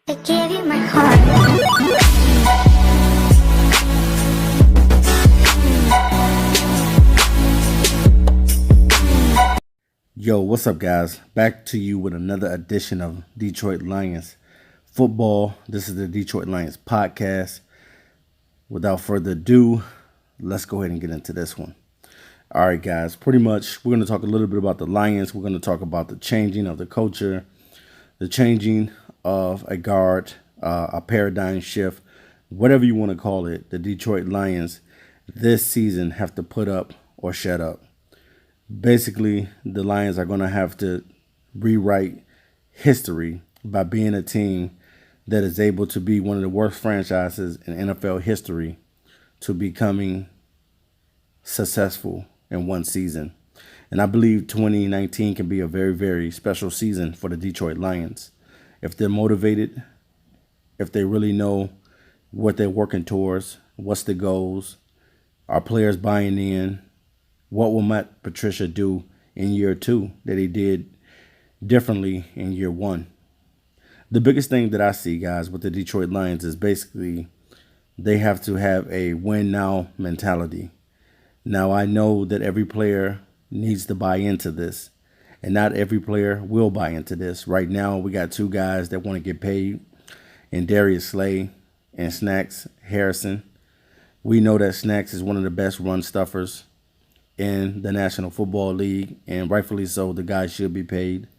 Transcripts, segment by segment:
I gave you my heart. Yo, what's up, guys? Back to you with another edition of Detroit Lions football. This is the Detroit Lions podcast. Without further ado, let's go ahead and get into this one. All right, guys, pretty much we're going to talk a little bit about the Lions. We're going to talk about the changing of the culture, the changing of a guard, a paradigm shift, whatever you want to call it. The Detroit Lions this season have to put up or shut up. Basically, the Lions are going to have to rewrite history by being a team that is able to be one of the worst franchises in NFL history to becoming successful in one season. And I believe 2019 can be a very, very special season for the Detroit Lions. If they're motivated, if they really know what they're working towards, what's the goals, are players buying in, what will Matt Patricia do in year two that he did differently in year one? The biggest thing that I see, guys, with the Detroit Lions is basically they have to have a win now mentality. Now, I know that every player needs to buy into this, and not every player will buy into this. Right now, we got two guys that want to get paid, and Darius Slay and Snacks Harrison. We know that Snacks is one of the best run stuffers in the National Football League, and rightfully so. The guy should be paid.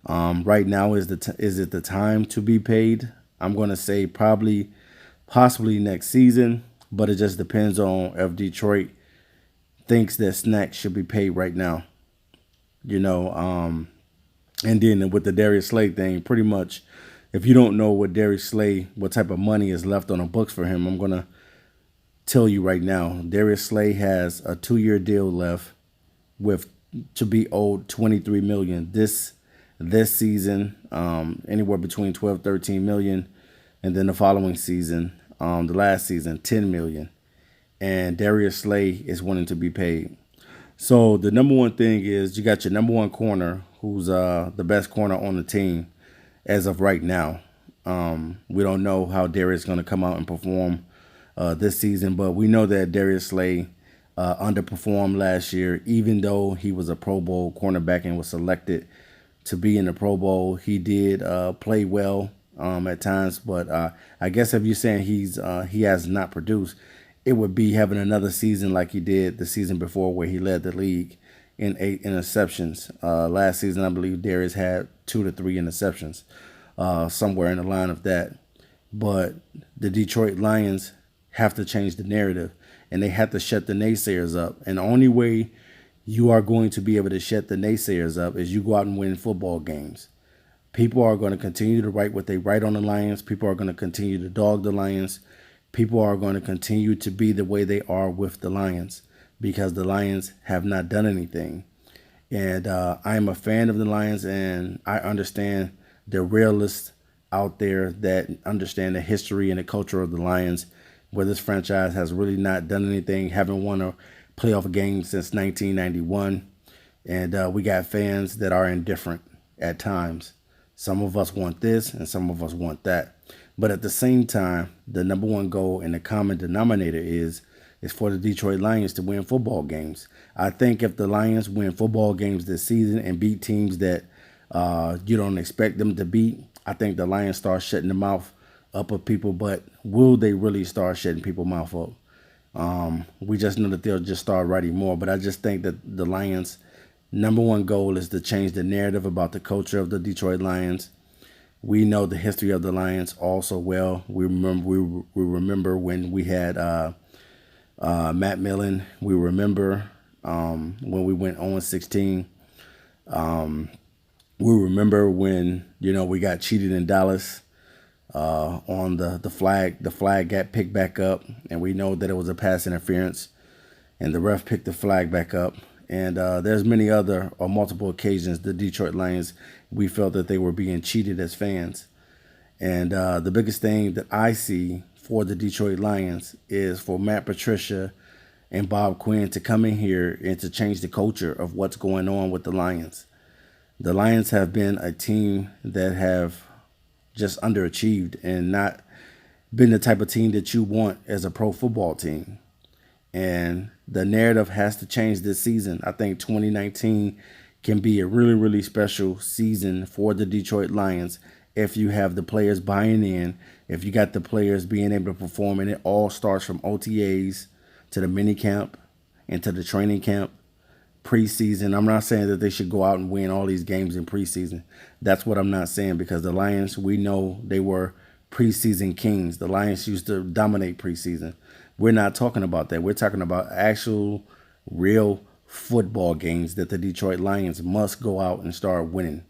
Right now, is it the time to be paid? I'm going to say possibly next season, but it just depends on if Detroit thinks that Snacks should be paid right now. And then with the Darius Slay thing, pretty much, if you don't know what Darius Slay, what type of money is left on the books for him, I'm going to tell you right now, Darius Slay has a 2-year deal left to be owed $23 million this season, anywhere between 12, 13 million, and then the following season, the last season, 10 million. And Darius Slay is wanting to be paid. So the number one thing is you got your number one corner, who's the best corner on the team as of right now. We don't know how Darius is going to come out and perform this season, but we know that Darius Slay underperformed last year. Even though he was a Pro Bowl cornerback and was selected to be in the Pro Bowl, he did play well at times. But I guess if you're saying he has not produced, it would be having another season like he did the season before, where he led the league in 8 interceptions. Last season, I believe Darius had 2 to 3 interceptions, somewhere in the line of that. But the Detroit Lions have to change the narrative, and they have to shut the naysayers up. And the only way you are going to be able to shut the naysayers up is you go out and win football games. People are going to continue to write what they write on the Lions. People are going to continue to dog the Lions. People are going to continue to be the way they are with the Lions, because the Lions have not done anything. And I am a fan of the Lions, and I understand the realists out there that understand the history and the culture of the Lions, where this franchise has really not done anything, haven't won a playoff game since 1991. And we got fans that are indifferent at times. Some of us want this and some of us want that. But at the same time, the number one goal and the common denominator is for the Detroit Lions to win football games. I think if the Lions win football games this season and beat teams that you don't expect them to beat, I think the Lions start shutting the mouth up of people. But will they really start shutting people's mouth up? We just know that they'll just start writing more. But I just think that the Lions' number one goal is to change the narrative about the culture of the Detroit Lions. We know the history of the Lions also well. We remember when we had Matt Millen. We remember when we went 0-16. We remember when we got cheated in Dallas on the flag. The flag got picked back up, and we know that it was a pass interference, and the ref picked the flag back up. And there's many other or multiple occasions the Detroit Lions, we felt that they were being cheated as fans. And the biggest thing that I see for the Detroit Lions is for Matt Patricia and Bob Quinn to come in here and to change the culture of what's going on with the Lions. The Lions have been a team that have just underachieved and not been the type of team that you want as a pro football team. And the narrative has to change this season. I think 2019 can be a really, really special season for the Detroit Lions if you have the players buying in, if you got the players being able to perform, and it all starts from OTAs to the mini camp and to the training camp, preseason. I'm not saying that they should go out and win all these games in preseason. That's what I'm not saying, because the Lions, we know they were preseason kings. The Lions used to dominate preseason. We're not talking about that. We're talking about actual, real football games that the Detroit Lions must go out and start winning.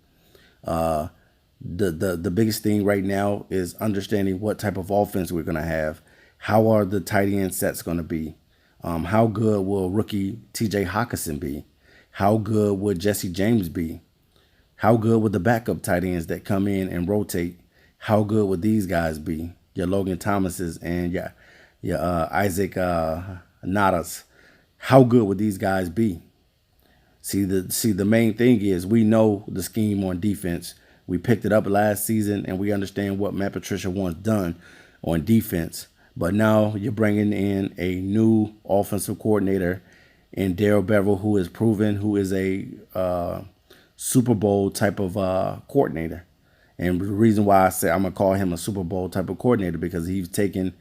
The biggest thing right now is understanding what type of offense we're going to have. How are the tight end sets going to be? How good will rookie T.J. Hockenson be? How good would Jesse James be? How good would the backup tight ends that come in and rotate? How good would these guys be? Your Logan Thomases and your Isaac Nadas. How good would these guys be? See, the main thing is we know the scheme on defense. We picked it up last season, and we understand what Matt Patricia wants done on defense. But now you're bringing in a new offensive coordinator in Darrell Bevell, who is proven, who is a Super Bowl type of coordinator. And the reason why I say I'm going to call him a Super Bowl type of coordinator, because he's taken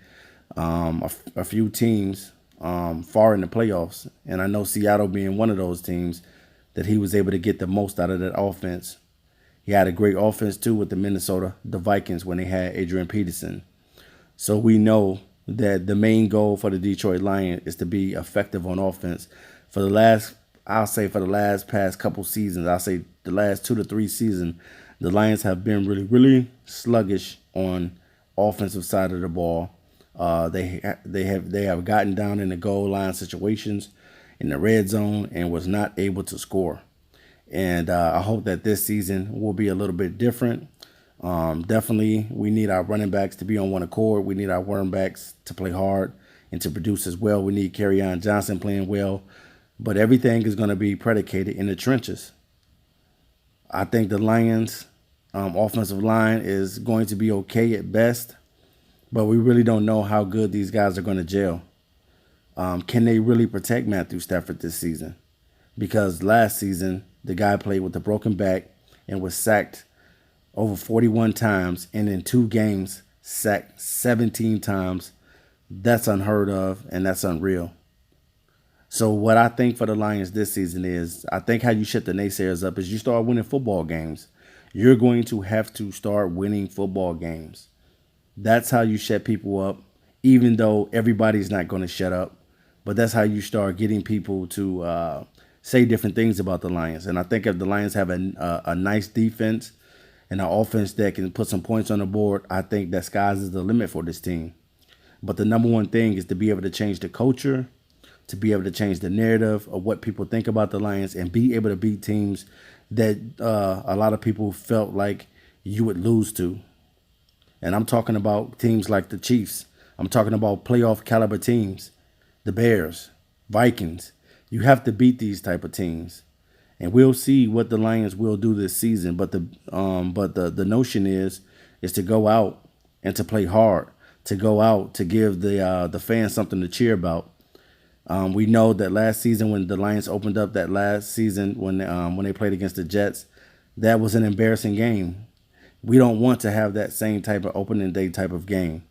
a few teams far in the playoffs. And I know Seattle being one of those teams that he was able to get the most out of that offense. He had a great offense, too, with the Vikings when they had Adrian Peterson. So we know that the main goal for the Detroit Lions is to be effective on offense. For the last past couple seasons, I'll say the last 2 to 3 seasons, the Lions have been really, really sluggish on offensive side of the ball. They have gotten down in the goal line situations in the red zone and was not able to score. And I hope that this season will be a little bit different. Definitely, we need our running backs to be on one accord. We need our running backs to play hard and to produce as well. We need Kerryon Johnson playing well. But everything is going to be predicated in the trenches. I think the Lions' offensive line is going to be okay at best, but we really don't know how good these guys are going to gel. Can they really protect Matthew Stafford this season? Because last season, the guy played with a broken back and was sacked over 41 times, and in 2 games, sacked 17 times. That's unheard of, and that's unreal. So what I think for the Lions this season is, I think how you shut the naysayers up is you start winning football games. You're going to have to start winning football games. That's how you shut people up, even though everybody's not going to shut up. But that's how you start getting people to say different things about the Lions. And I think if the Lions have a nice defense and an offense that can put some points on the board, I think that sky's is the limit for this team. But the number one thing is to be able to change the culture, to be able to change the narrative of what people think about the Lions, and be able to beat teams that a lot of people felt like you would lose to. And I'm talking about teams like the Chiefs. I'm talking about playoff caliber teams, the Bears, Vikings. You have to beat these type of teams. And we'll see what the Lions will do this season. But the notion is to go out and to play hard, to go out to give the fans something to cheer about. We know that last season when the Lions opened up that last season when they played against the Jets, that was an embarrassing game. We don't want to have that same type of opening day type of game.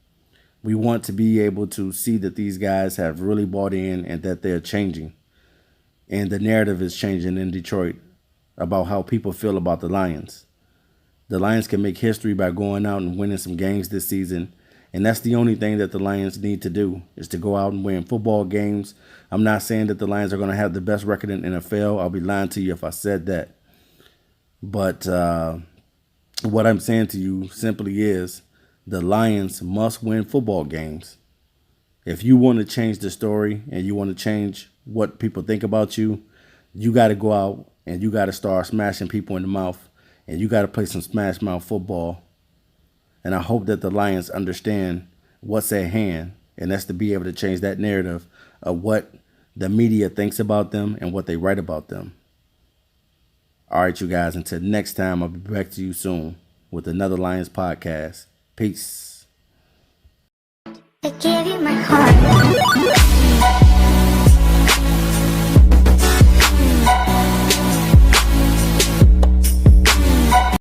We want to be able to see that these guys have really bought in and that they're changing. And the narrative is changing in Detroit about how people feel about the Lions. The Lions can make history by going out and winning some games this season. And that's the only thing that the Lions need to do, is to go out and win football games. I'm not saying that the Lions are going to have the best record in NFL. I'll be lying to you if I said that. But what I'm saying to you simply is the Lions must win football games. If you want to change the story and you want to change what people think about you, you got to go out and you got to start smashing people in the mouth, and you got to play some smash mouth football. And I hope that the Lions understand what's at hand, and that's to be able to change that narrative of what the media thinks about them and what they write about them. All right, you guys, until next time, I'll be back to you soon. with another Lions podcast. Peace. I gave you my heart.